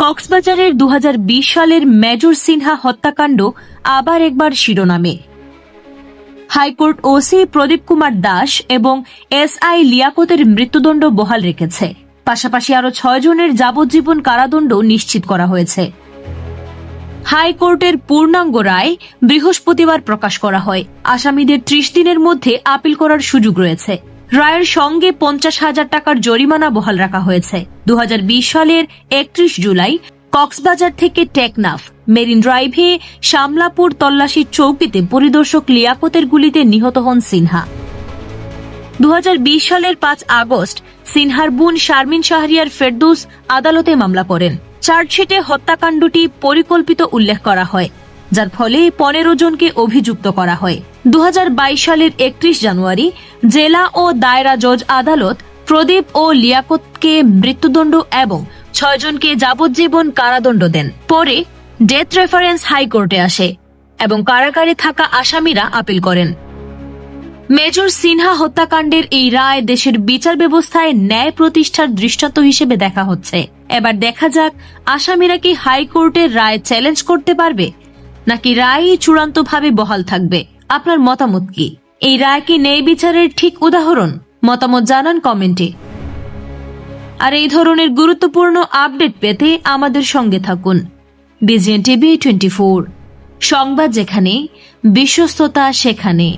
কক্সবাজারের 2020 সালের মেজর সিনহা হত্যাকাণ্ড আবার একবার শিরোনামে। হাইকোর্ট ওসি প্রদীপ কুমার দাস এবং এসআই লিয়াকতের মৃত্যুদণ্ড বহাল রেখেছে। পাশাপাশি আরও 6 জনের যাবজ্জীবন কারাদণ্ড নিশ্চিত করা হয়েছে। হাইকোর্টের পূর্ণাঙ্গ রায় বৃহস্পতিবার প্রকাশ করা হয়। আসামিদের 30 দিনের মধ্যে আপিল করার সুযোগ রয়েছে। রায়ের সঙ্গে 50,000 টাকার জরিমানা বহাল রাখা হয়েছে। 2020 সালের 31 জুলাই কক্সবাজার থেকে টেকনাফ মেরিন ড্রাইভে শামলাপুর তল্লাশি চৌকিতে পরিদর্শক লিয়াকতের গুলিতে নিহত হন সিনহা। 2020 সালের 5 আগস্ট সিনহার বোন শারমিন শাহরিয়ার ফেরদৌস আদালতে মামলা করেন। চার্জশিটে হত্যাকাণ্ডটি পরিকল্পিত উল্লেখ করা হয়, যার ফলে 15 জনকে অভিযুক্ত করা হয়। 2022 সালের 31 জানুয়ারি জেলা ও দায়রা জজ আদালত প্রদীপ ও লিয়াকতকে মৃত্যুদণ্ড এবং 6 জনকে যাবজ্জীবন কারাদণ্ড দেন। পরে ডেথ রেফারেন্স হাইকোর্টে আসে এবং কারাগারে থাকা আসামিরা আপিল করেন। মেজর সিনহা হত্যাকাণ্ডের এই রায় দেশের বিচার ব্যবস্থায় ন্যায় প্রতিষ্ঠার দৃষ্টান্ত হিসেবে দেখা হচ্ছে। এবার দেখা যাক আসামিরা কি হাইকোর্টের রায় চ্যালেঞ্জ করতে পারবে, নাকি রায়ই চূড়ান্তভাবে বহাল থাকবে। আপনার মতামত কি? এই রায় কি ন্যায় বিচারের ঠিক উদাহরণ? মতামত জানান কমেন্টে। আর এই ধরনের গুরুত্বপূর্ণ আপডেট পেতে আমাদের সঙ্গে থাকুন। বিজিএন টিভি 24, সংবাদ যেখানে, বিশ্বস্ততা সেখানে।